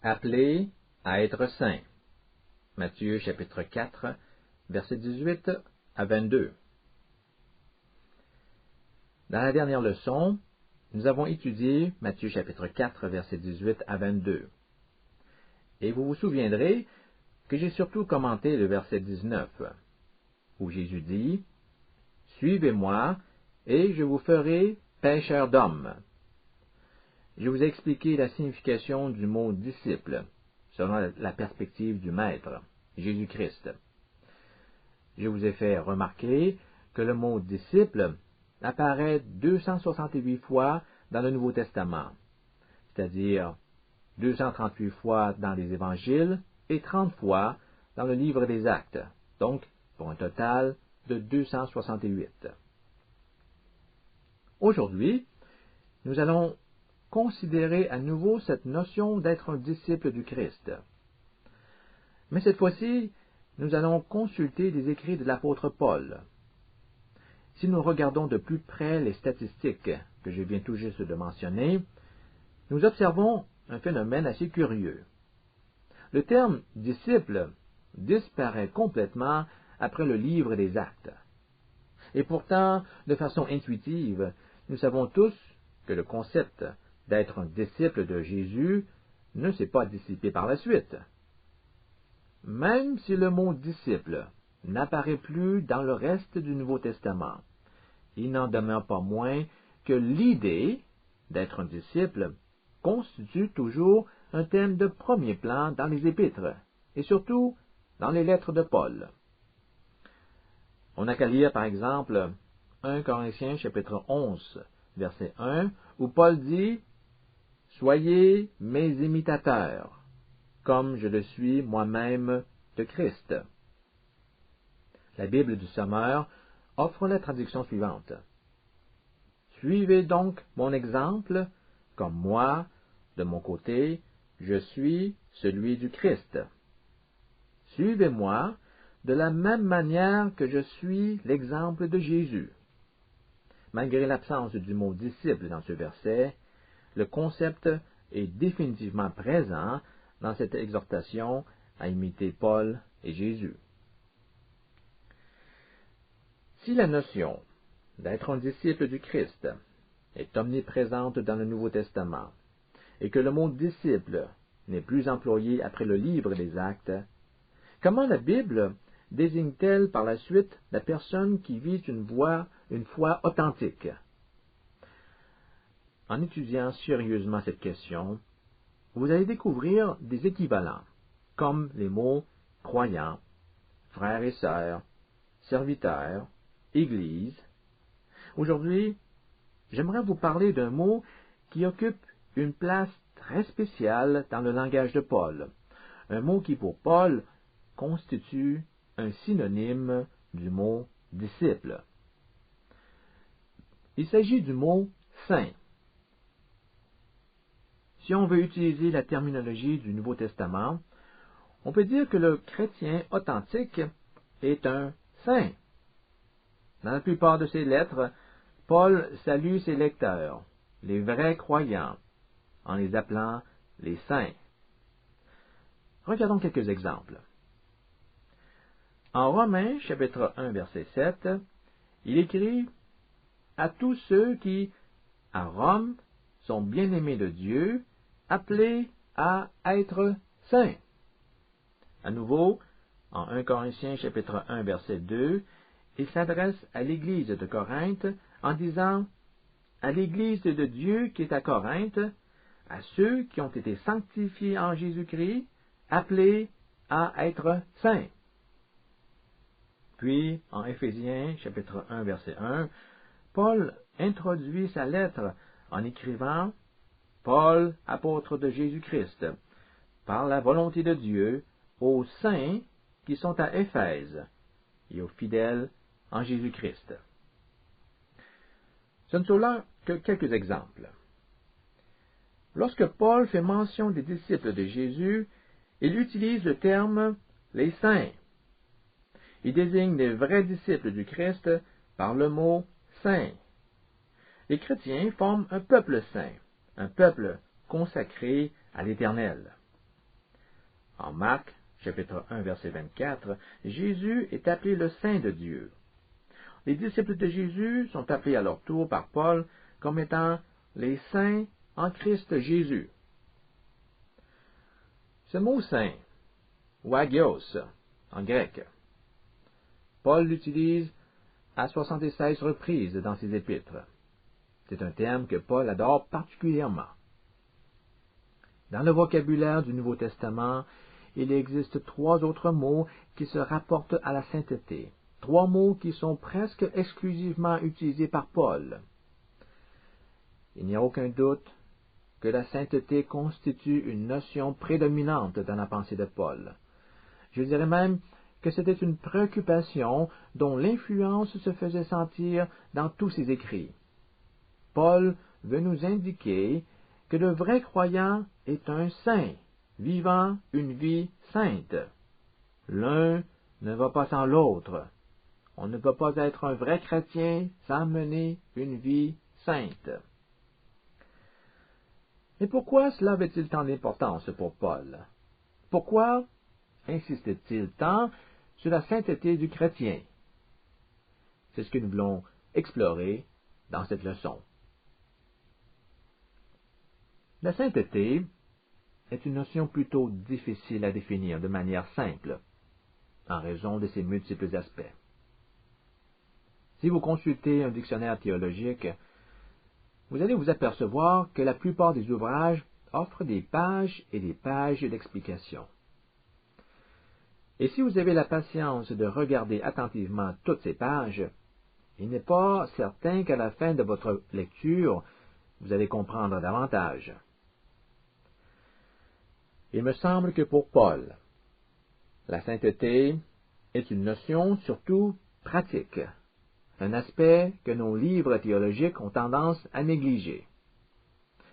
Appelés à être saints. Matthieu chapitre 4, versets 18 à 22. Dans la dernière leçon, nous avons étudié Matthieu chapitre 4, versets 18 à 22. Et vous vous souviendrez que j'ai surtout commenté le verset 19, où Jésus dit « Suivez-moi, et je vous ferai pêcheurs d'hommes ». Je vous ai expliqué la signification du mot « disciple » selon la perspective du Maître, Jésus-Christ. Je vous ai fait remarquer que le mot « disciple » apparaît 268 fois dans le Nouveau Testament, c'est-à-dire 238 fois dans les Évangiles et 30 fois dans le livre des Actes, donc pour un total de 268. Aujourd'hui, nous allons considérer à nouveau cette notion d'être un disciple du Christ. Mais cette fois-ci, nous allons consulter les écrits de l'apôtre Paul. Si nous regardons de plus près les statistiques que je viens tout juste de mentionner, nous observons un phénomène assez curieux. Le terme « disciple » disparaît complètement après le livre des Actes. Et pourtant, de façon intuitive, nous savons tous que le concept d'être un disciple de Jésus ne s'est pas dissipé par la suite. Même si le mot « disciple » n'apparaît plus dans le reste du Nouveau Testament, il n'en demeure pas moins que l'idée d'être un disciple constitue toujours un thème de premier plan dans les épîtres, et surtout dans les lettres de Paul. On n'a qu'à lire par exemple 1 Corinthiens chapitre 11, verset 1, où Paul dit « Soyez mes imitateurs, comme je le suis moi-même de Christ ». La Bible du Sommeur offre la traduction suivante. « Suivez donc mon exemple, comme moi, de mon côté, je suis celui du Christ. Suivez-moi de la même manière que je suis l'exemple de Jésus. » Malgré l'absence du mot « disciple » dans ce verset, le concept est définitivement présent dans cette exhortation à imiter Paul et Jésus. Si la notion d'être un disciple du Christ est omniprésente dans le Nouveau Testament, et que le mot « disciple » n'est plus employé après le livre des Actes, comment la Bible désigne-t-elle par la suite la personne qui vit une foi authentique? En étudiant sérieusement cette question, vous allez découvrir des équivalents, comme les mots « croyant »,« frères et sœurs »,« serviteurs »,« église ». Aujourd'hui, j'aimerais vous parler d'un mot qui occupe une place très spéciale dans le langage de Paul, un mot qui pour Paul constitue un synonyme du mot « disciple ». Il s'agit du mot « saint ». Si on veut utiliser la terminologie du Nouveau Testament, on peut dire que le chrétien authentique est un saint. Dans la plupart de ses lettres, Paul salue ses lecteurs, les vrais croyants, en les appelant les saints. Regardons quelques exemples. En Romains, chapitre 1, verset 7, il écrit « À tous ceux qui, à Rome, sont bien-aimés de Dieu, appelés à être saints. » À nouveau, en 1 Corinthiens, chapitre 1, verset 2, il s'adresse à l'Église de Corinthe en disant « À l'Église de Dieu qui est à Corinthe, à ceux qui ont été sanctifiés en Jésus-Christ, appelés à être saints. » Puis, en Éphésiens, chapitre 1, verset 1, Paul introduit sa lettre en écrivant « Paul, apôtre de Jésus-Christ, par la volonté de Dieu, aux saints qui sont à Éphèse et aux fidèles en Jésus-Christ. » Ce ne sont là que quelques exemples. Lorsque Paul fait mention des disciples de Jésus, il utilise le terme « les saints ». Il désigne les vrais disciples du Christ par le mot « saint ». Les chrétiens forment un peuple saint, un peuple consacré à l'Éternel. En Marc, chapitre 1, verset 24, Jésus est appelé le Saint de Dieu. Les disciples de Jésus sont appelés à leur tour par Paul comme étant les saints en Christ Jésus. Ce mot saint, ou agios en grec, Paul l'utilise à 76 reprises dans ses épîtres. C'est un terme que Paul adore particulièrement. Dans le vocabulaire du Nouveau Testament, il existe 3 autres mots qui se rapportent à la sainteté. 3 mots qui sont presque exclusivement utilisés par Paul. Il n'y a aucun doute que la sainteté constitue une notion prédominante dans la pensée de Paul. Je dirais même que c'était une préoccupation dont l'influence se faisait sentir dans tous ses écrits. Paul veut nous indiquer que le vrai croyant est un saint, vivant une vie sainte. L'un ne va pas sans l'autre. On ne peut pas être un vrai chrétien sans mener une vie sainte. Et pourquoi cela avait-il tant d'importance pour Paul? Pourquoi insiste-t-il tant sur la sainteté du chrétien? C'est ce que nous voulons explorer dans cette leçon. La sainteté est une notion plutôt difficile à définir de manière simple, en raison de ses multiples aspects. Si vous consultez un dictionnaire théologique, vous allez vous apercevoir que la plupart des ouvrages offrent des pages et des pages d'explications. Et si vous avez la patience de regarder attentivement toutes ces pages, il n'est pas certain qu'à la fin de votre lecture, vous allez comprendre davantage. Il me semble que pour Paul, la sainteté est une notion surtout pratique, un aspect que nos livres théologiques ont tendance à négliger.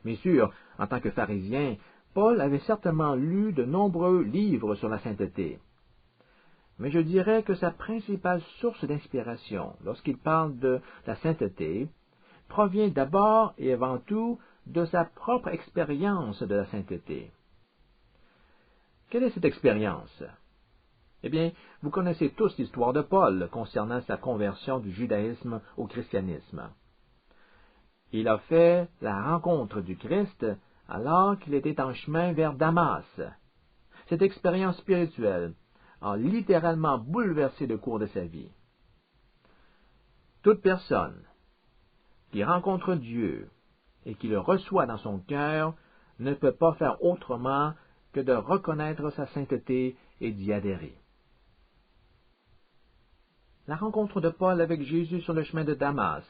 Bien sûr, en tant que pharisien, Paul avait certainement lu de nombreux livres sur la sainteté. Mais je dirais que sa principale source d'inspiration, lorsqu'il parle de la sainteté, provient d'abord et avant tout de sa propre expérience de la sainteté. Quelle est cette expérience? Eh bien, vous connaissez tous l'histoire de Paul concernant sa conversion du judaïsme au christianisme. Il a fait la rencontre du Christ alors qu'il était en chemin vers Damas. Cette expérience spirituelle a littéralement bouleversé le cours de sa vie. Toute personne qui rencontre Dieu et qui le reçoit dans son cœur ne peut pas faire autrement que de reconnaître sa sainteté et d'y adhérer. La rencontre de Paul avec Jésus sur le chemin de Damas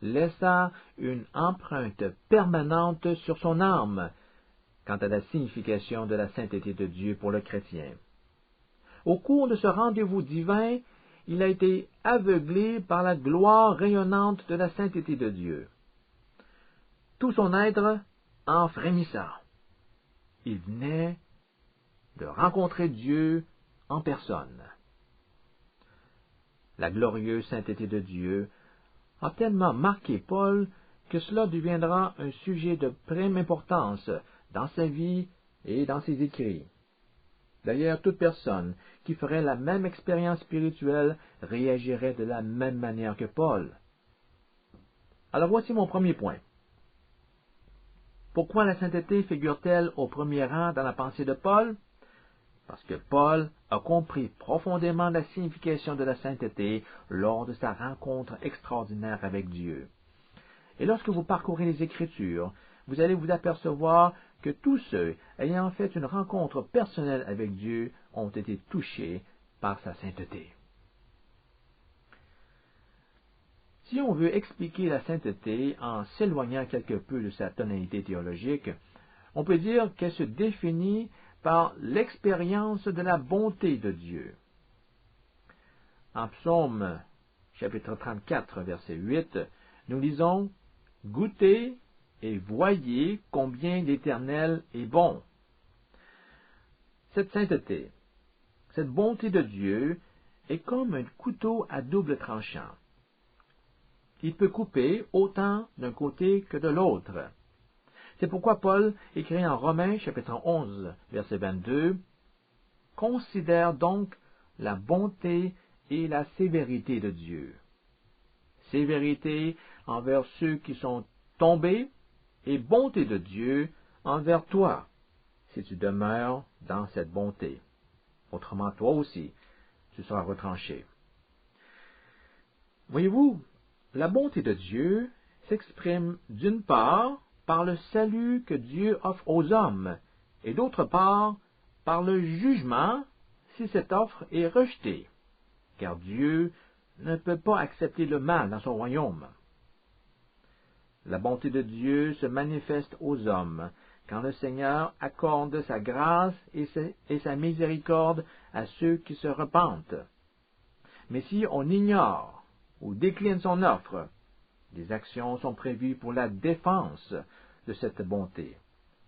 laissa une empreinte permanente sur son âme quant à la signification de la sainteté de Dieu pour le chrétien. Au cours de ce rendez-vous divin, il a été aveuglé par la gloire rayonnante de la sainteté de Dieu. Tout son être en frémissa. Il venait de rencontrer Dieu en personne. La glorieuse sainteté de Dieu a tellement marqué Paul que cela deviendra un sujet de prime importance dans sa vie et dans ses écrits. D'ailleurs, toute personne qui ferait la même expérience spirituelle réagirait de la même manière que Paul. Alors voici mon premier point. Pourquoi la sainteté figure-t-elle au premier rang dans la pensée de Paul? Parce que Paul a compris profondément la signification de la sainteté lors de sa rencontre extraordinaire avec Dieu. Et lorsque vous parcourez les Écritures, vous allez vous apercevoir que tous ceux ayant fait une rencontre personnelle avec Dieu ont été touchés par sa sainteté. Si on veut expliquer la sainteté en s'éloignant quelque peu de sa tonalité théologique, on peut dire qu'elle se définit par l'expérience de la bonté de Dieu. En Psaume, chapitre 34, verset 8, nous lisons « Goûtez et voyez combien l'Éternel est bon ». Cette sainteté, cette bonté de Dieu est comme un couteau à double tranchant. Il peut couper autant d'un côté que de l'autre. C'est pourquoi Paul écrit en Romains, chapitre 11, verset 22, considère donc la bonté et la sévérité de Dieu. Sévérité envers ceux qui sont tombés et bonté de Dieu envers toi, si tu demeures dans cette bonté. Autrement, toi aussi, tu seras retranché. Voyez-vous, la bonté de Dieu s'exprime d'une part par le salut que Dieu offre aux hommes, et d'autre part par le jugement si cette offre est rejetée, car Dieu ne peut pas accepter le mal dans son royaume. La bonté de Dieu se manifeste aux hommes quand le Seigneur accorde sa grâce et sa miséricorde à ceux qui se repentent. Mais si on ignore ou décline son offre, des actions sont prévues pour la défense de cette bonté,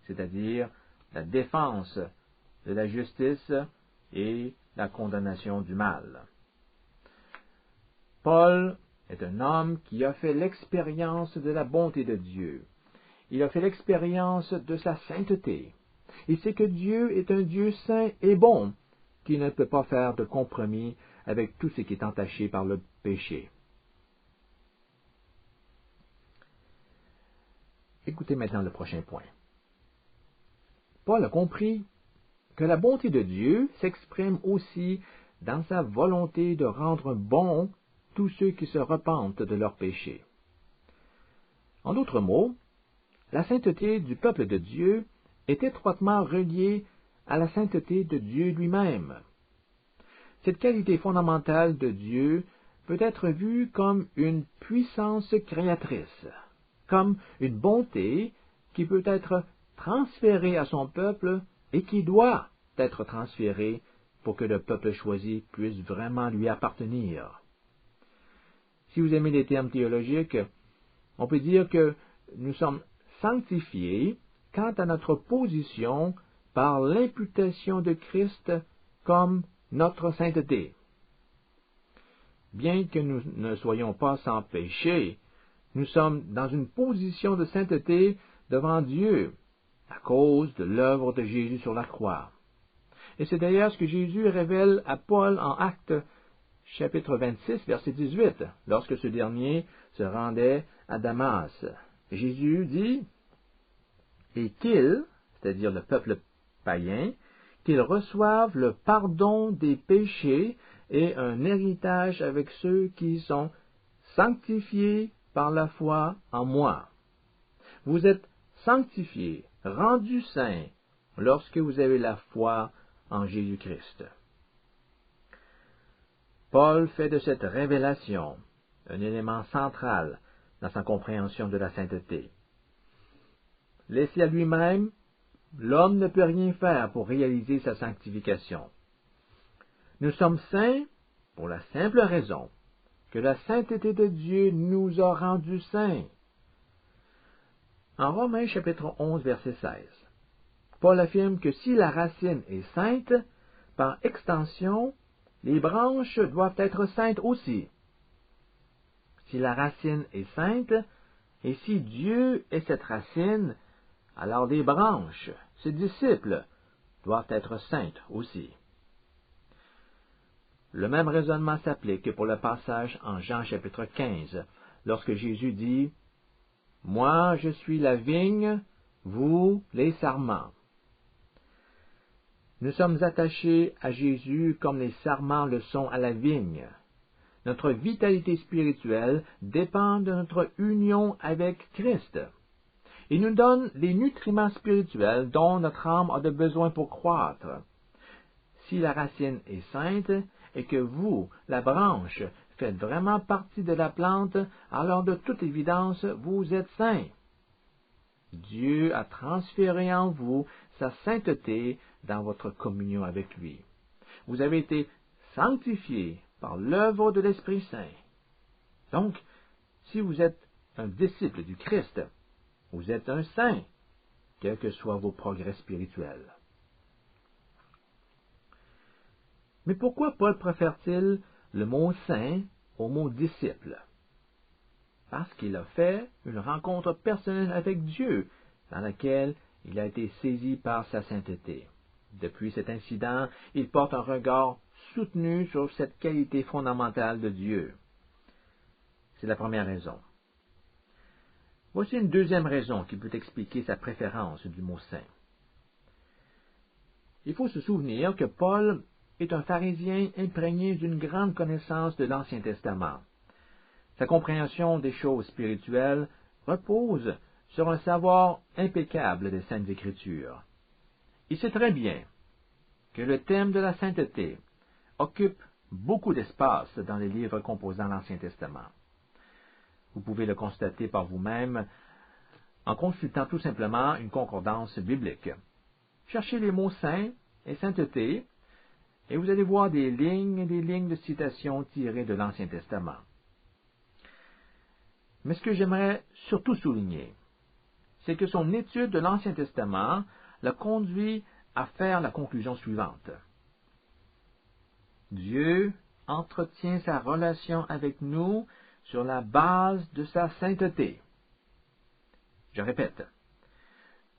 c'est-à-dire la défense de la justice et la condamnation du mal. Paul est un homme qui a fait l'expérience de la bonté de Dieu. Il a fait l'expérience de sa sainteté. Il sait que Dieu est un Dieu saint et bon, qui ne peut pas faire de compromis avec tout ce qui est entaché par le péché. Écoutez maintenant le prochain point. Paul a compris que la bonté de Dieu s'exprime aussi dans sa volonté de rendre bons tous ceux qui se repentent de leurs péchés. En d'autres mots, la sainteté du peuple de Dieu est étroitement reliée à la sainteté de Dieu lui-même. Cette qualité fondamentale de Dieu peut être vue comme une puissance créatrice, comme une bonté qui peut être transférée à son peuple et qui doit être transférée pour que le peuple choisi puisse vraiment lui appartenir. Si vous aimez les termes théologiques, on peut dire que nous sommes sanctifiés quant à notre position par l'imputation de Christ comme notre sainteté. Bien que nous ne soyons pas sans péché, nous sommes dans une position de sainteté devant Dieu à cause de l'œuvre de Jésus sur la croix. Et c'est d'ailleurs ce que Jésus révèle à Paul en Actes chapitre 26, verset 18, lorsque ce dernier se rendait à Damas. Jésus dit, « Et qu'ils, c'est-à-dire le peuple païen, qu'ils reçoivent le pardon des péchés et un héritage avec ceux qui sont sanctifiés par la foi en moi. » Vous êtes sanctifiés, rendus saints, lorsque vous avez la foi en Jésus-Christ. Paul fait de cette révélation un élément central dans sa compréhension de la sainteté. Laissé à lui-même, l'homme ne peut rien faire pour réaliser sa sanctification. Nous sommes saints pour la simple raison que la sainteté de Dieu nous a rendus saints. En Romains chapitre 11, verset 16, Paul affirme que si la racine est sainte, par extension, les branches doivent être saintes aussi. Si la racine est sainte, et si Dieu est cette racine, alors les branches, ses disciples, doivent être saintes aussi. Le même raisonnement s'applique pour le passage en Jean chapitre 15, lorsque Jésus dit « Moi je suis la vigne, vous les sarments. » Nous sommes attachés à Jésus comme les sarments le sont à la vigne. Notre vitalité spirituelle dépend de notre union avec Christ. Il nous donne les nutriments spirituels dont notre âme a de besoin pour croître. Si la racine est sainte et que vous, la branche, faites vraiment partie de la plante, alors de toute évidence, vous êtes saints. Dieu a transféré en vous sa sainteté dans votre communion avec lui. Vous avez été sanctifiés par l'œuvre de l'Esprit Saint. Donc, si vous êtes un disciple du Christ, vous êtes un saint, quels que soient vos progrès spirituels. Mais pourquoi Paul préfère-t-il le mot saint au mot disciple? Parce qu'il a fait une rencontre personnelle avec Dieu, dans laquelle il a été saisi par sa sainteté. Depuis cet incident, il porte un regard soutenu sur cette qualité fondamentale de Dieu. C'est la première raison. Voici une deuxième raison qui peut expliquer sa préférence du mot saint. Il faut se souvenir que Paul est un pharisien imprégné d'une grande connaissance de l'Ancien Testament. Sa compréhension des choses spirituelles repose sur un savoir impeccable des Saintes Écritures. Il sait très bien que le thème de la sainteté occupe beaucoup d'espace dans les livres composant l'Ancien Testament. Vous pouvez le constater par vous-même en consultant tout simplement une concordance biblique. Cherchez les mots saint et sainteté, et vous allez voir des lignes et des lignes de citations tirées de l'Ancien Testament. Mais ce que j'aimerais surtout souligner, c'est que son étude de l'Ancien Testament l'a conduit à faire la conclusion suivante. Dieu entretient sa relation avec nous sur la base de sa sainteté. Je répète,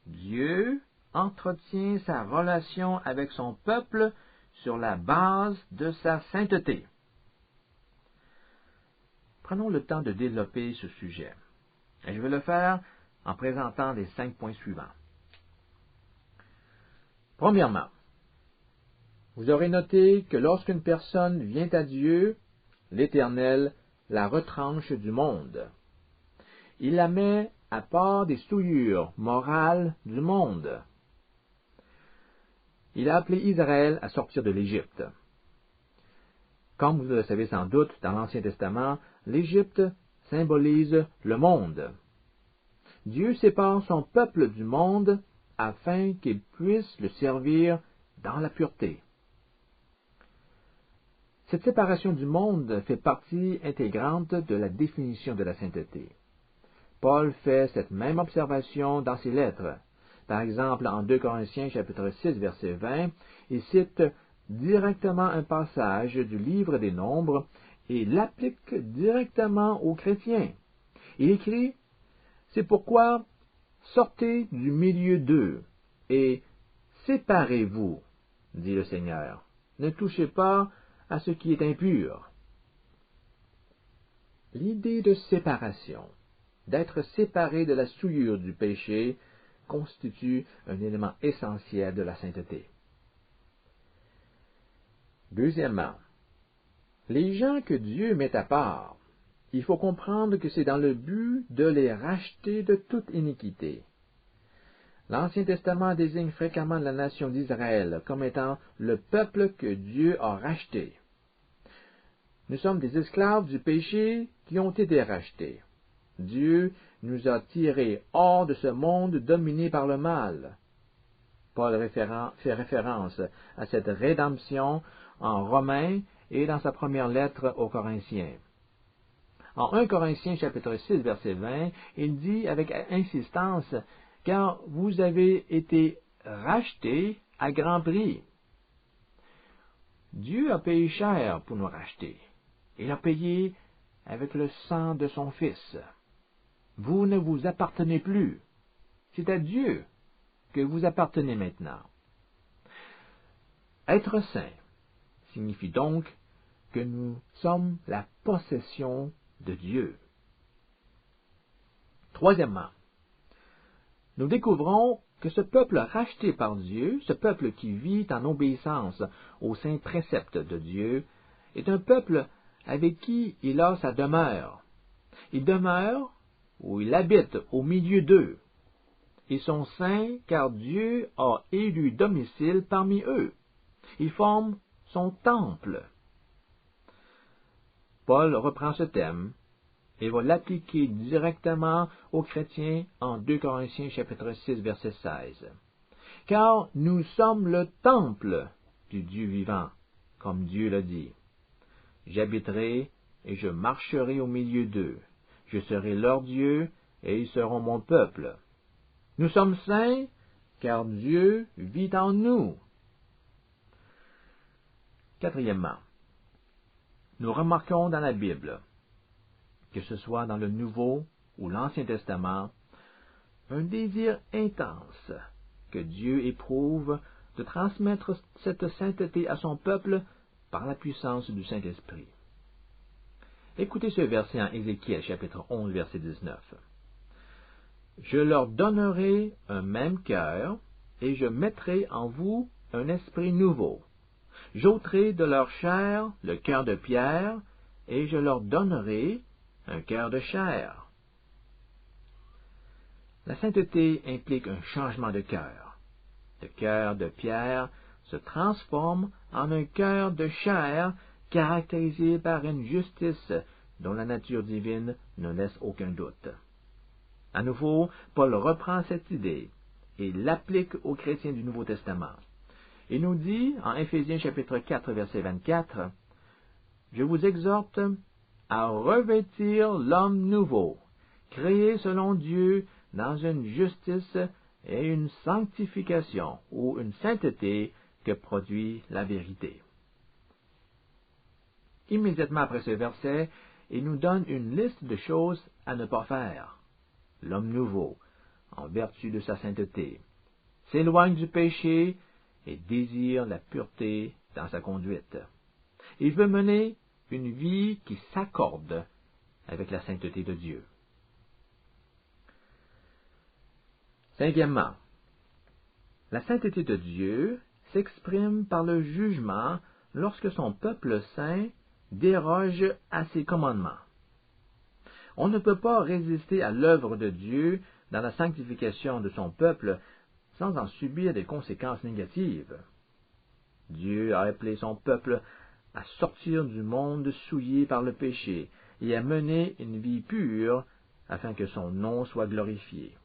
Dieu entretient sa relation avec son peuple sur la base de sa sainteté. Prenons le temps de développer ce sujet. Et je vais le faire en présentant les 5 points suivants. Premièrement, vous aurez noté que lorsqu'une personne vient à Dieu, l'Éternel la retranche du monde. Il la met à part des souillures morales du monde. Il a appelé Israël à sortir de l'Égypte. Comme vous le savez sans doute, dans l'Ancien Testament, l'Égypte symbolise le monde. Dieu sépare son peuple du monde afin qu'il puisse le servir dans la pureté. Cette séparation du monde fait partie intégrante de la définition de la sainteté. Paul fait cette même observation dans ses lettres. Par exemple, en 2 Corinthiens chapitre 6, verset 20, il cite directement un passage du livre des Nombres et l'applique directement aux chrétiens. Il écrit « C'est pourquoi sortez du milieu d'eux et séparez-vous, dit le Seigneur. Ne touchez pas à ce qui est impur. » L'idée de séparation, d'être séparé de la souillure du péché, constitue un élément essentiel de la sainteté. Deuxièmement, les gens que Dieu met à part, il faut comprendre que c'est dans le but de les racheter de toute iniquité. L'Ancien Testament désigne fréquemment la nation d'Israël comme étant le peuple que Dieu a racheté. Nous sommes des esclaves du péché qui ont été rachetés. Dieu nous a tirés hors de ce monde dominé par le mal. Paul fait référence à cette rédemption en Romains et dans sa première lettre aux Corinthiens. En 1 Corinthiens chapitre 6 verset 20, il dit avec insistance « Car vous avez été rachetés à grand prix. » Dieu a payé cher pour nous racheter. Il a payé avec le sang de son Fils. Vous ne vous appartenez plus. C'est à Dieu que vous appartenez maintenant. Être saint signifie donc que nous sommes la possession de Dieu. Troisièmement, nous découvrons que ce peuple racheté par Dieu, ce peuple qui vit en obéissance aux saints préceptes de Dieu, est un peuple avec qui il a sa demeure. Il demeure ou il habite au milieu d'eux. Ils sont saints car Dieu a élu domicile parmi eux. Ils forment son temple. Paul reprend ce thème et va l'appliquer directement aux chrétiens en 2 Corinthiens chapitre 6 verset 16. Car nous sommes le temple du Dieu vivant, comme Dieu l'a dit. J'habiterai et je marcherai au milieu d'eux. Je serai leur Dieu et ils seront mon peuple. Nous sommes saints car Dieu vit en nous. Quatrièmement, nous remarquons dans la Bible, que ce soit dans le Nouveau ou l'Ancien Testament, un désir intense que Dieu éprouve de transmettre cette sainteté à son peuple par la puissance du Saint-Esprit. Écoutez ce verset en Ézéchiel, chapitre 11, verset 19. « Je leur donnerai un même cœur, et je mettrai en vous un esprit nouveau. J'ôterai de leur chair le cœur de pierre, et je leur donnerai un cœur de chair. » La sainteté implique un changement de cœur. Le cœur de pierre se transforme en un cœur de chair caractérisé par une justice dont la nature divine ne laisse aucun doute. À nouveau, Paul reprend cette idée et l'applique aux chrétiens du Nouveau Testament. Il nous dit, en Éphésiens chapitre 4, verset 24, « Je vous exhorte à revêtir l'homme nouveau, créé selon Dieu dans une justice et une sanctification ou une sainteté que produit la vérité. » Immédiatement après ce verset, il nous donne une liste de choses à ne pas faire. L'homme nouveau, en vertu de sa sainteté, s'éloigne du péché et désire la pureté dans sa conduite. Il veut mener une vie qui s'accorde avec la sainteté de Dieu. Cinquièmement, la sainteté de Dieu s'exprime par le jugement lorsque son peuple saint déroge à ses commandements. On ne peut pas résister à l'œuvre de Dieu dans la sanctification de son peuple sans en subir des conséquences négatives. Dieu a appelé son peuple à sortir du monde souillé par le péché et à mener une vie pure afin que son nom soit glorifié.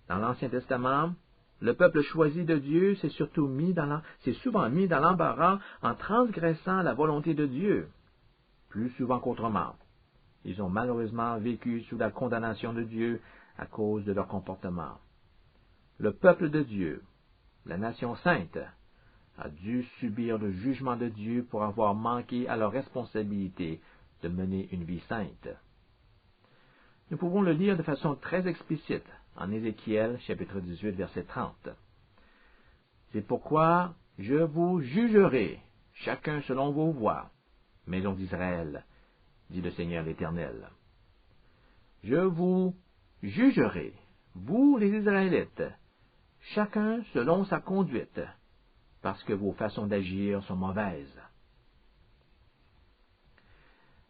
Dans l'Ancien Testament, le peuple choisi de Dieu s'est souvent mis dans l'embarras en transgressant la volonté de Dieu, plus souvent qu'autrement. Ils ont malheureusement vécu sous la condamnation de Dieu à cause de leur comportement. Le peuple de Dieu, la nation sainte, a dû subir le jugement de Dieu pour avoir manqué à leur responsabilité de mener une vie sainte. Nous pouvons le lire de façon très explicite en Ézéchiel, chapitre 18, verset 30. « C'est pourquoi je vous jugerai, chacun selon vos voies, maison d'Israël, dit le Seigneur l'Éternel. Je vous jugerai, vous les Israélites, chacun selon sa conduite, parce que vos façons d'agir sont mauvaises. »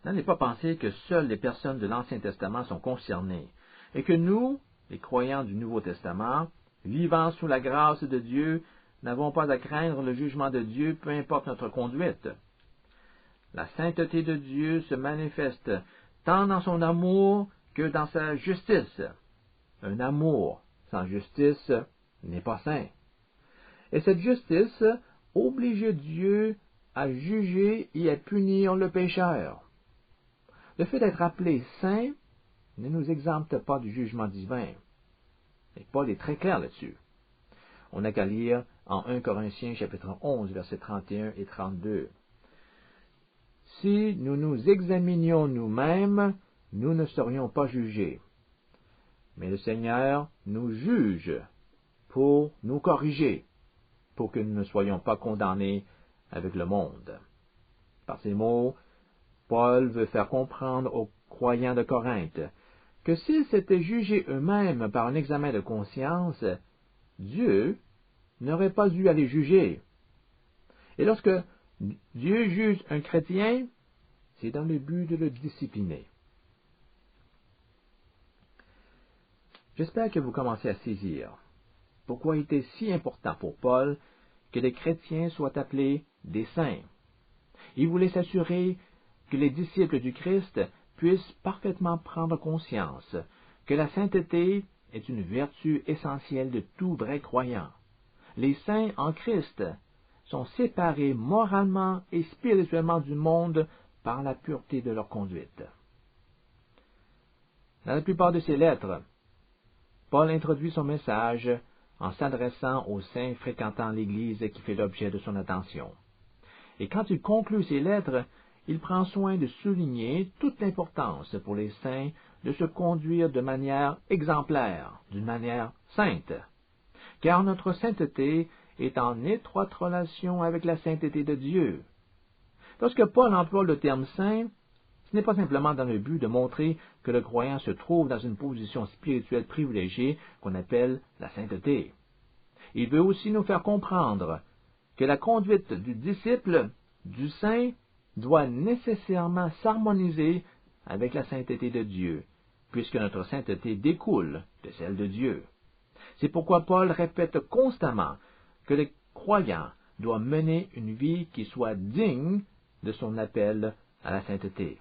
N'allez pas penser que seules les personnes de l'Ancien Testament sont concernées, et que nous, les croyants du Nouveau Testament, vivant sous la grâce de Dieu, n'avons pas à craindre le jugement de Dieu, peu importe notre conduite. La sainteté de Dieu se manifeste tant dans son amour que dans sa justice. Un amour sans justice n'est pas saint. Et cette justice oblige Dieu à juger et à punir le pécheur. Le fait d'être appelé saint ne nous exempte pas du jugement divin. Et Paul est très clair là-dessus. On n'a qu'à lire en 1 Corinthiens chapitre 11, versets 31 et 32. « Si nous nous examinions nous-mêmes, nous ne serions pas jugés. Mais le Seigneur nous juge pour nous corriger, pour que nous ne soyons pas condamnés avec le monde. » Par ces mots, Paul veut faire comprendre aux croyants de Corinthe que s'ils s'étaient jugés eux-mêmes par un examen de conscience, Dieu n'aurait pas eu à les juger. Et lorsque Dieu juge un chrétien, c'est dans le but de le discipliner. J'espère que vous commencez à saisir pourquoi il était si important pour Paul que les chrétiens soient appelés des saints. Il voulait s'assurer que les disciples du Christ puissent parfaitement prendre conscience que la sainteté est une vertu essentielle de tout vrai croyant. Les saints en Christ sont séparés moralement et spirituellement du monde par la pureté de leur conduite. Dans la plupart de ses lettres, Paul introduit son message en s'adressant aux saints fréquentant l'Église qui fait l'objet de son attention. Et quand il conclut ses lettres, il prend soin de souligner toute l'importance pour les saints de se conduire de manière exemplaire, d'une manière sainte, car notre sainteté est en étroite relation avec la sainteté de Dieu. Lorsque Paul emploie le terme saint, ce n'est pas simplement dans le but de montrer que le croyant se trouve dans une position spirituelle privilégiée qu'on appelle la sainteté. Il veut aussi nous faire comprendre que la conduite du disciple, du saint, doit nécessairement s'harmoniser avec la sainteté de Dieu, puisque notre sainteté découle de celle de Dieu. C'est pourquoi Paul répète constamment que le croyant doit mener une vie qui soit digne de son appel à la sainteté.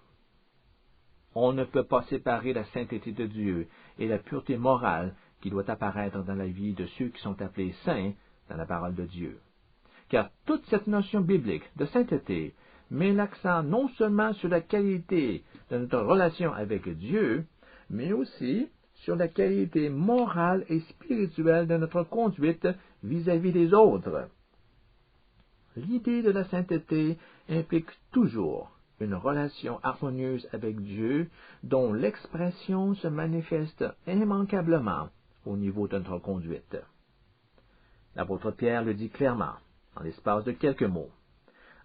On ne peut pas séparer la sainteté de Dieu et la pureté morale qui doit apparaître dans la vie de ceux qui sont appelés saints dans la parole de Dieu. Car toute cette notion biblique de sainteté met l'accent non seulement sur la qualité de notre relation avec Dieu, mais aussi sur la qualité morale et spirituelle de notre conduite vis-à-vis des autres. L'idée de la sainteté implique toujours une relation harmonieuse avec Dieu dont l'expression se manifeste immanquablement au niveau de notre conduite. L'apôtre Pierre le dit clairement, en l'espace de quelques mots.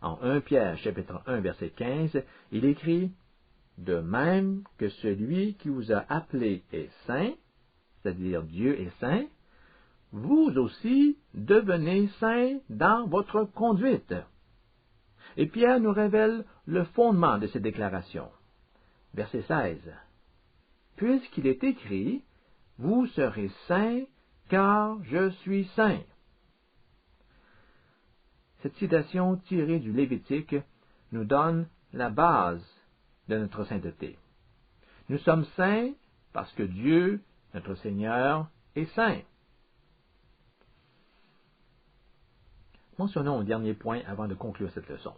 En 1 Pierre, chapitre 1, verset 15, il écrit « De même que celui qui vous a appelé est saint, c'est-à-dire Dieu est saint, vous aussi devenez saints dans votre conduite. » Et Pierre nous révèle le fondement de cette déclaration. Verset 16. « Puisqu'il est écrit, vous serez saints, car je suis saint. » Cette citation tirée du Lévitique nous donne la base de notre sainteté. Nous sommes saints parce que Dieu, notre Seigneur, est saint. Mentionnons un dernier point avant de conclure cette leçon.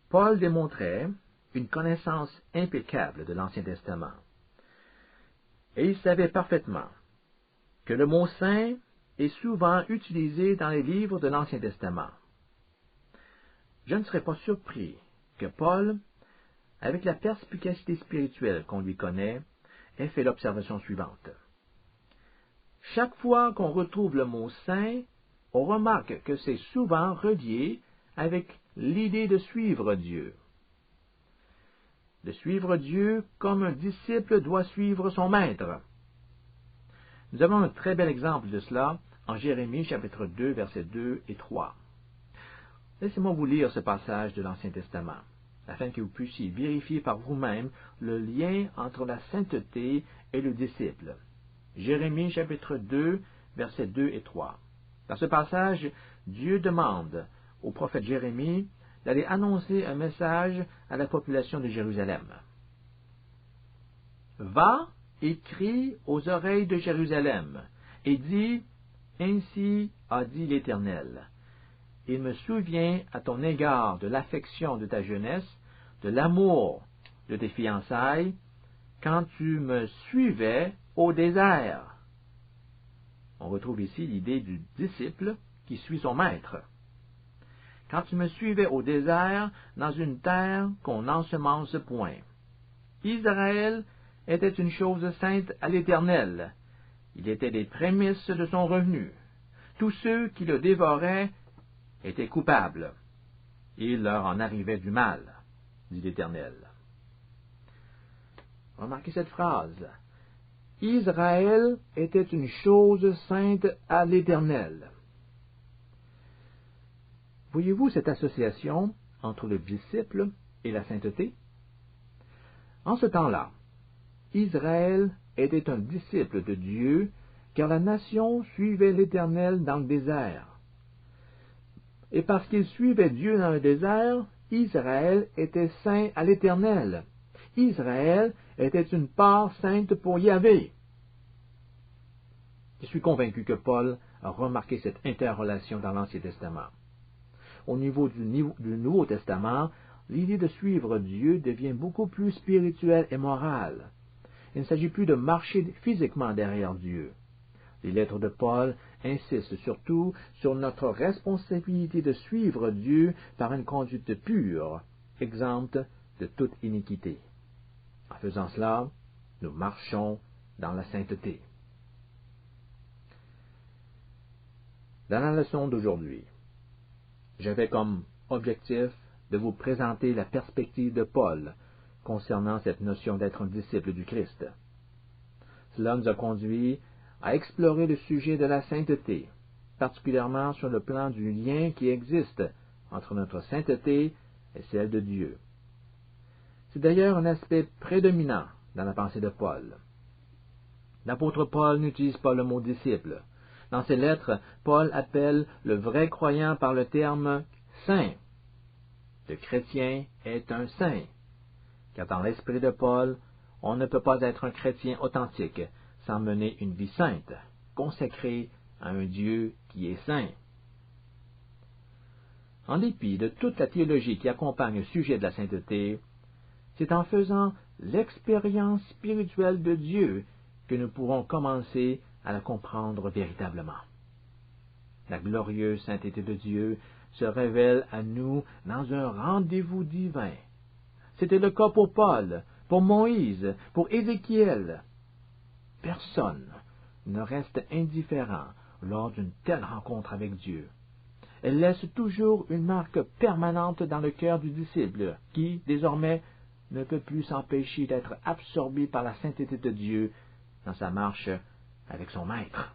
Paul démontrait une connaissance impeccable de l'Ancien Testament. Et il savait parfaitement que le mot saint est souvent utilisé dans les livres de l'Ancien Testament. Je ne serais pas surpris que Paul, avec la perspicacité spirituelle qu'on lui connaît, ait fait l'observation suivante. Chaque fois qu'on retrouve le mot saint, on remarque que c'est souvent relié avec l'idée de suivre Dieu. De suivre Dieu comme un disciple doit suivre son maître. Nous avons un très bel exemple de cela en Jérémie chapitre 2, versets 2 et 3. Laissez-moi vous lire ce passage de l'Ancien Testament, afin que vous puissiez vérifier par vous-même le lien entre la sainteté et le disciple. Jérémie chapitre 2, versets 2 et 3. Dans ce passage, Dieu demande au prophète Jérémie d'aller annoncer un message à la population de Jérusalem. « Va et crie aux oreilles de Jérusalem, et dis, ainsi a dit l'Éternel, il me souvient à ton égard de l'affection de ta jeunesse, de l'amour de tes fiançailles, quand tu me suivais au désert. » On retrouve ici l'idée du disciple qui suit son maître. Quand tu me suivais au désert, dans une terre qu'on n'ensemence point. Israël était une chose sainte à l'Éternel. Il était les prémices de son revenu. Tous ceux qui le dévoraient étaient coupables. Il leur en arrivait du mal, dit l'Éternel. Remarquez cette phrase. Israël était une chose sainte à l'Éternel. Voyez-vous cette association entre le disciple et la sainteté? En ce temps-là, Israël était un disciple de Dieu, car la nation suivait l'Éternel dans le désert. Et parce qu'il suivait Dieu dans le désert, Israël était saint à l'Éternel. Israël était une part sainte pour Yahvé. Je suis convaincu que Paul a remarqué cette interrelation dans l'Ancien Testament. Au niveau du Nouveau Testament, l'idée de suivre Dieu devient beaucoup plus spirituelle et morale. Il ne s'agit plus de marcher physiquement derrière Dieu. Les lettres de Paul insistent surtout sur notre responsabilité de suivre Dieu par une conduite pure, exempte de toute iniquité. En faisant cela, nous marchons dans la sainteté. Dans la leçon d'aujourd'hui, j'avais comme objectif de vous présenter la perspective de Paul concernant cette notion d'être un disciple du Christ. Cela nous a conduit à explorer le sujet de la sainteté, particulièrement sur le plan du lien qui existe entre notre sainteté et celle de Dieu. C'est d'ailleurs un aspect prédominant dans la pensée de Paul. L'apôtre Paul n'utilise pas le mot disciple. Dans ses lettres, Paul appelle le vrai croyant par le terme saint. Le chrétien est un saint, car dans l'esprit de Paul, on ne peut pas être un chrétien authentique sans mener une vie sainte, consacrée à un Dieu qui est saint. En dépit de toute la théologie qui accompagne le sujet de la sainteté, c'est en faisant l'expérience spirituelle de Dieu que nous pourrons commencer à la comprendre véritablement. La glorieuse sainteté de Dieu se révèle à nous dans un rendez-vous divin. C'était le cas pour Paul, pour Moïse, pour Ézéchiel. Personne ne reste indifférent lors d'une telle rencontre avec Dieu. Elle laisse toujours une marque permanente dans le cœur du disciple, qui, désormais, ne peut plus s'empêcher d'être absorbé par la sainteté de Dieu dans sa marche avec son Maître.